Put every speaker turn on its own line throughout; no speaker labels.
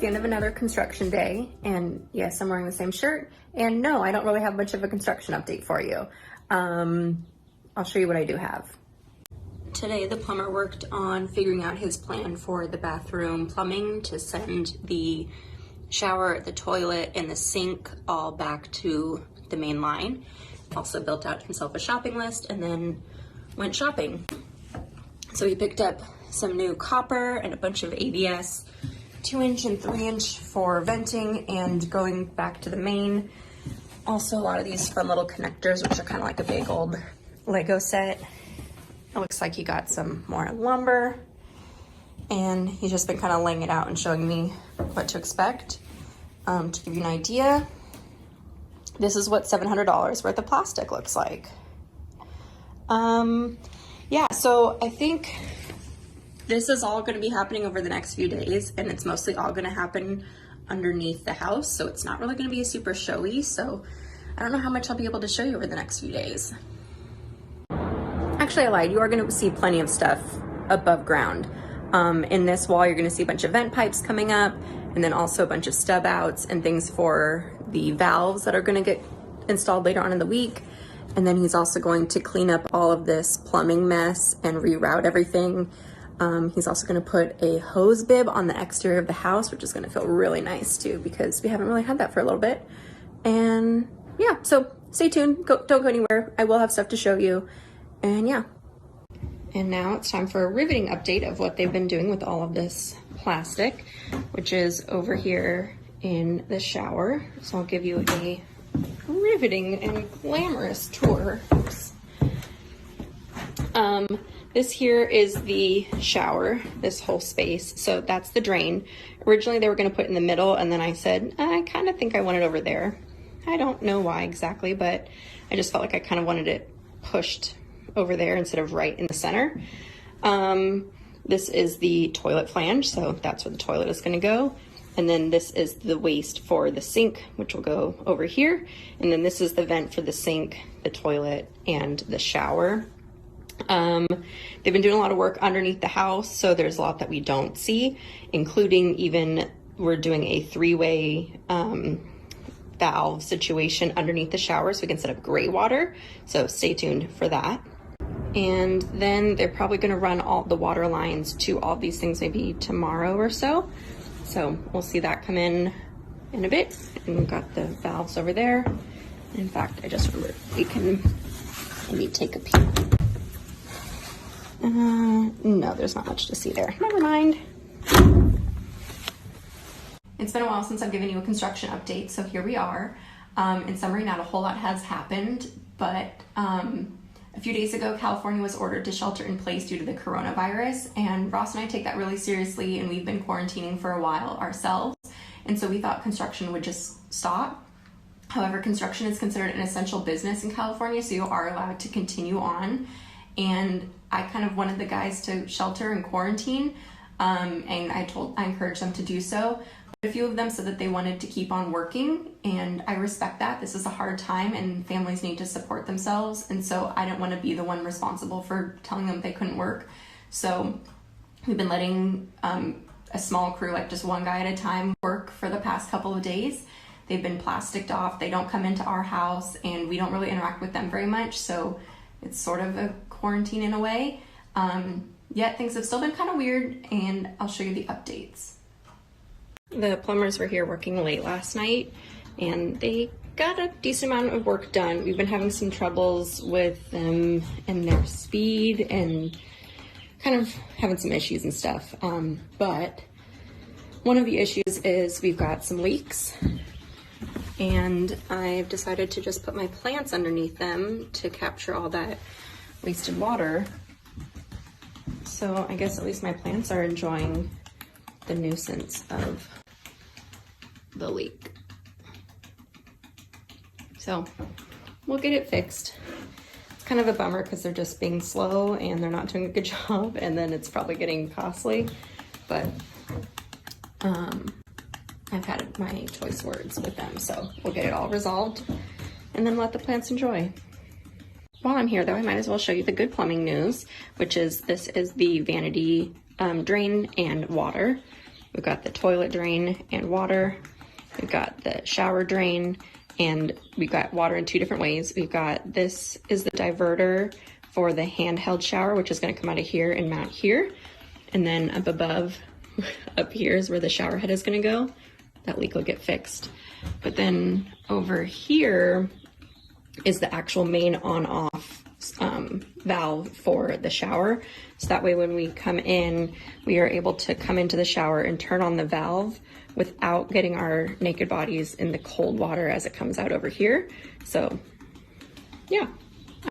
the end of another construction day, and yes, I'm wearing the same shirt, and no, I don't really have much of a construction update for you. I'll show you what I do have. Today, the plumber worked on figuring out his plan for the bathroom plumbing to send the shower, the toilet, and the sink all back to the main line. Also built out himself a shopping list and then went shopping. So he picked up some new copper and a bunch of ABS, 2-inch and 3-inch for venting and going back to the main. Also a lot of these fun little connectors, which are kind of like a big old Lego set. It looks like he got some more lumber, and he's just been kind of laying it out and showing me what to expect. To give you an idea, this is what $700 worth of plastic looks like. Yeah, so I think this is all going to be happening over the next few days, and it's mostly all going to happen underneath the house, so it's not really going to be super showy, so I don't know how much I'll be able to show you over the next few days. Actually, I lied. You are going to see plenty of stuff above ground. In this wall, you're going to see a bunch of vent pipes coming up, and then also a bunch of stub outs and things for the valves that are going to get installed later on in the week. And then he's also going to clean up all of this plumbing mess and reroute everything. He's also going to put a hose bib on the exterior of the house, which is going to feel really nice too, because we haven't really had that for a little bit. And yeah, so stay tuned. Don't go anywhere. I will have stuff to show you. And yeah. And now it's time for a riveting update of what they've been doing with all of this plastic, which is over here in the shower. So I'll give you a riveting and glamorous tour. This here is the shower, this whole space. So that's the drain. Originally they were going to put it in the middle, and then I said, I kind of think I want it over there. I don't know why exactly, but I just felt like I kind of wanted it pushed over there instead of right in the center. This is the toilet flange, so that's where the toilet is going to go. And then this is the waste for the sink, which will go over here. And then this is the vent for the sink, the toilet, and the shower. They've been doing a lot of work underneath the house, so there's a lot that we don't see, including even we're doing a 3-way valve situation underneath the shower so we can set up gray water. So stay tuned for that. And then they're probably going to run all the water lines to all these things maybe tomorrow or so. So we'll see that come in a bit. And we've got the valves over there. In fact, I just remembered we can maybe take a peek. No, there's not much to see there. Never mind. It's been a while since I've given you a construction update, so here we are. In summary, not a whole lot has happened, but a few days ago, California was ordered to shelter in place due to the coronavirus, and Ross and I take that really seriously, and we've been quarantining for a while ourselves, and so we thought construction would just stop. However, construction is considered an essential business in California, so you are allowed to continue on, and I kind of wanted the guys to shelter and quarantine, and I encouraged them to do so. A few of them said that they wanted to keep on working, and I respect that. This is a hard time and families need to support themselves, and so I didn't want to be the one responsible for telling them they couldn't work. So we've been letting a small crew, like just one guy at a time, work for the past couple of days. They've been plasticed off. They don't come into our house, and we don't really interact with them very much, so it's sort of a quarantine in a way. Yet things have still been kind of weird, and I'll show you the updates. The plumbers were here working late last night, and they got a decent amount of work done. We've been having some troubles with them and their speed and kind of having some issues and stuff. But one of the issues is we've got some leaks, and I've decided to just put my plants underneath them to capture all that wasted water. So I guess at least my plants are enjoying the nuisance of the leak. So we'll get it fixed. It's kind of a bummer because they're just being slow and they're not doing a good job, and then it's probably getting costly, but I've had my choice words with them, so we'll get it all resolved and then let the plants enjoy. While I'm here though, I might as well show you the good plumbing news, which is this is the vanity drain and water. We've got the toilet drain and water. We've got the shower drain, and we've got water in 2 different ways. We've got, this is the diverter for the handheld shower, which is gonna come out of here and mount here. And then up above, up here is where the shower head is gonna go. That leak will get fixed. But then over here is the actual main on-off valve for the shower. So that way when we come in, we are able to come into the shower and turn on the valve without getting our naked bodies in the cold water as it comes out over here. So yeah,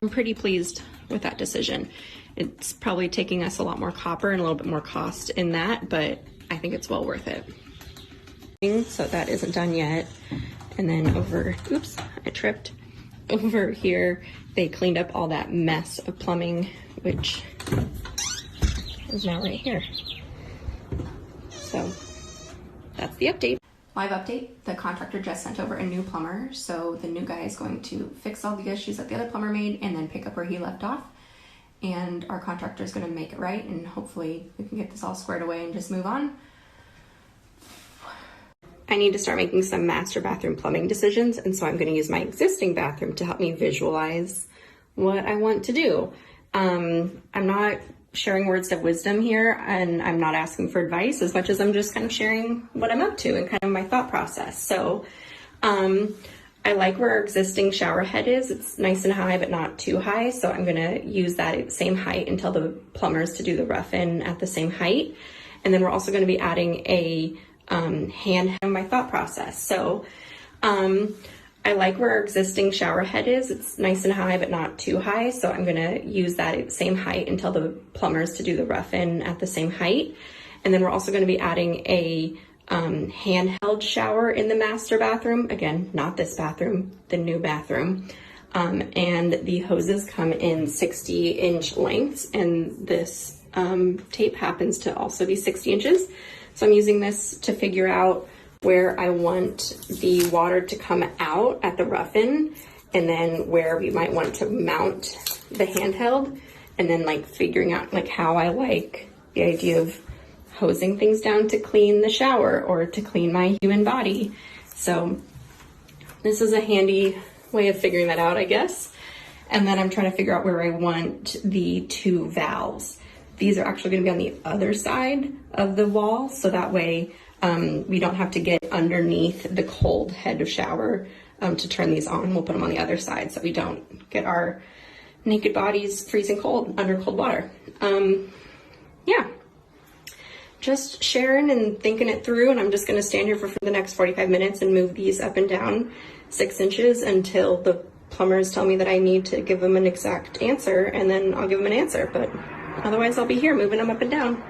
I'm pretty pleased with that decision. It's probably taking us a lot more copper and a little bit more cost in that, but I think it's well worth it. So that isn't done yet. And then over, oops, I tripped. Over here, they cleaned up all that mess of plumbing, which is now right here. So that's the update. Live update, the contractor just sent over a new plumber. So the new guy is going to fix all the issues that the other plumber made and then pick up where he left off. And our contractor is gonna make it right, and hopefully we can get this all squared away and just move on. I need to start making some master bathroom plumbing decisions, and so I'm going to use my existing bathroom to help me visualize what I want to do. I'm not sharing words of wisdom here, and I'm not asking for advice as much as I'm just kind of sharing what I'm up to and kind of my thought process. So I like where our existing shower head is. It's nice and high, but not too high. So I'm going to use that same height and tell the plumbers to do the rough in at the same height. And then we're also going to be adding a hand in my thought process. So I like where our existing shower head is. It's nice and high, but not too high. So I'm gonna use that same height and tell the plumbers to do the rough in at the same height. And then we're also gonna be adding a handheld shower in the master bathroom. Again, not this bathroom, the new bathroom. And the hoses come in 60-inch lengths, and this tape happens to also be 60 inches. So I'm using this to figure out where I want the water to come out at the rough-in, and then where we might want to mount the handheld, and then like figuring out like how I like the idea of hosing things down to clean the shower or to clean my human body. So this is a handy way of figuring that out, I guess. And then I'm trying to figure out where I want the 2 valves. These are actually going to be on the other side of the wall, so that way we don't have to get underneath the cold head of shower to turn these on. We'll put them on the other side so we don't get our naked bodies freezing cold under cold water. Yeah, just sharing and thinking it through, and I'm just going to stand here for the next 45 minutes and move these up and down 6 inches until the plumbers tell me that I need to give them an exact answer, and then I'll give them an answer. But otherwise, I'll be here moving them up and down.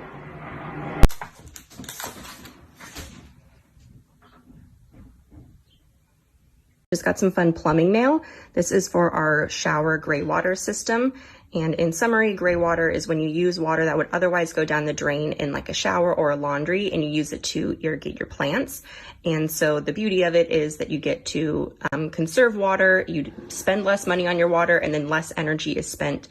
Just got some fun plumbing mail. This is for our shower gray water system. And in summary, gray water is when you use water that would otherwise go down the drain in like a shower or a laundry, and you use it to irrigate your plants. And so the beauty of it is that you get to conserve water, you spend less money on your water, and then less energy is spent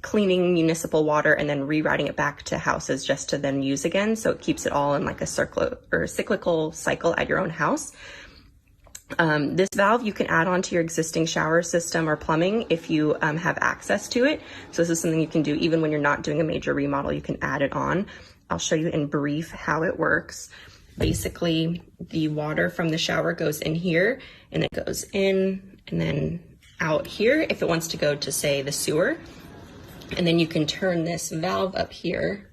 cleaning municipal water and then rewriting it back to houses just to then use again. So it keeps it all in like a cyclical cycle at your own house. This valve you can add on to your existing shower system or plumbing if you have access to it. So this is something you can do even when you're not doing a major remodel. You can add it on. I'll show you in brief how it works. Basically, the water from the shower goes in here, and it goes in and then out here if it wants to go to, say, the sewer. And then you can turn this valve up here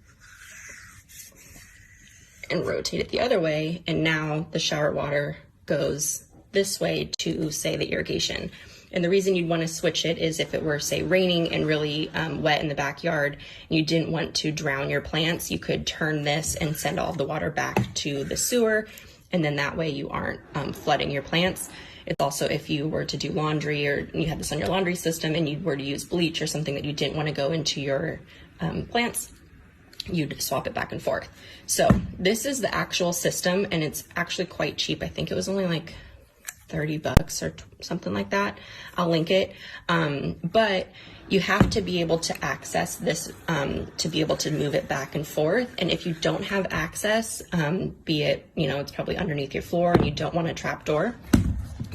and rotate it the other way, and now the shower water goes this way to, say, the irrigation. And the reason you'd want to switch it is if it were, say, raining and really wet in the backyard and you didn't want to drown your plants, you could turn this and send all of the water back to the sewer, and then that way you aren't flooding your plants. It's also if you were to do laundry or you had this on your laundry system and you were to use bleach or something that you didn't want to go into your plants, you'd swap it back and forth. So this is the actual system, and it's actually quite cheap. I think it was only like
30 bucks or something like that. I'll link it. But you have to be able to access this to be able to move it back and forth. And if you don't have access, be it, it's probably underneath your floor and you don't want a trapdoor,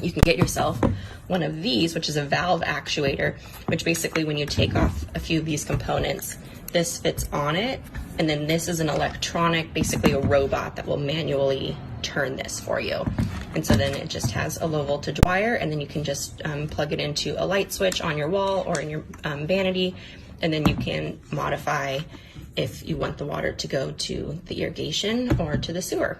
you can get yourself one of these, which is a valve actuator, which basically when you take off a few of these components, this fits on it. And then this is an electronic, basically a robot that will manually turn this for you. And so then it just has a low voltage wire, and then you can just plug it into a light switch on your wall or in your vanity. And then you can modify if you want the water to go to the irrigation or to the sewer.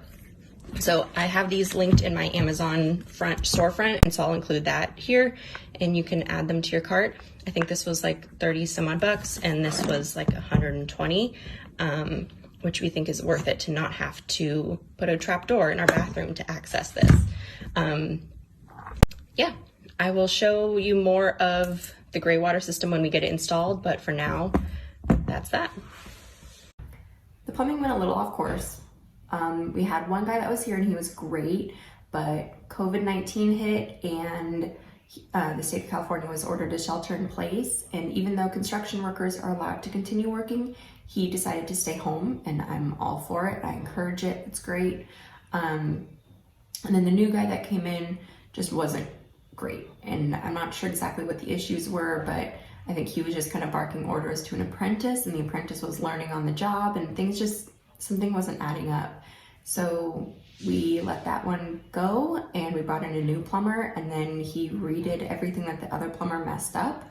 So I have these linked in my Amazon storefront, and so I'll include that here, and you can add them to your cart. I think this was like 30 some odd bucks, and this was like 120, which we think is worth it to not have to put a trap door in our bathroom to access this. Yeah, I will show you more of the gray water system when we get it installed, but for now, that's that.
The plumbing went a little off course. We had one guy that was here and he was great, but COVID-19 hit and the state of California was ordered to shelter in place. And even though construction workers are allowed to continue working, he decided to stay home, and I'm all for it. I encourage it. It's great. And then the new guy that came in just wasn't great. And I'm not sure exactly what the issues were, but I think he was just kind of barking orders to an apprentice, and the apprentice was learning on the job, and something wasn't adding up. So we let that one go, and we brought in a new plumber, and then he redid everything that the other plumber messed up.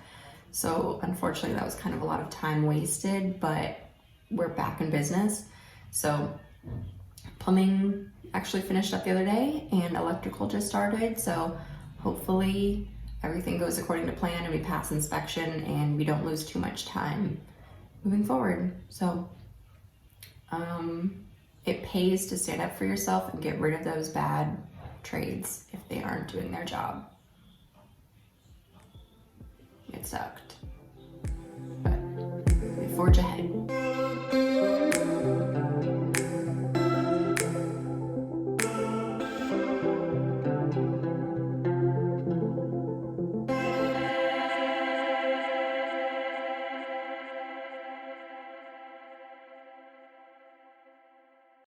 So unfortunately that was kind of a lot of time wasted, but we're back in business. So plumbing actually finished up the other day, and electrical just started. So hopefully everything goes according to plan and we pass inspection and we don't lose too much time moving forward. So it pays to stand up for yourself and get rid of those bad trades if they aren't doing their job. It sucked, but we forge ahead.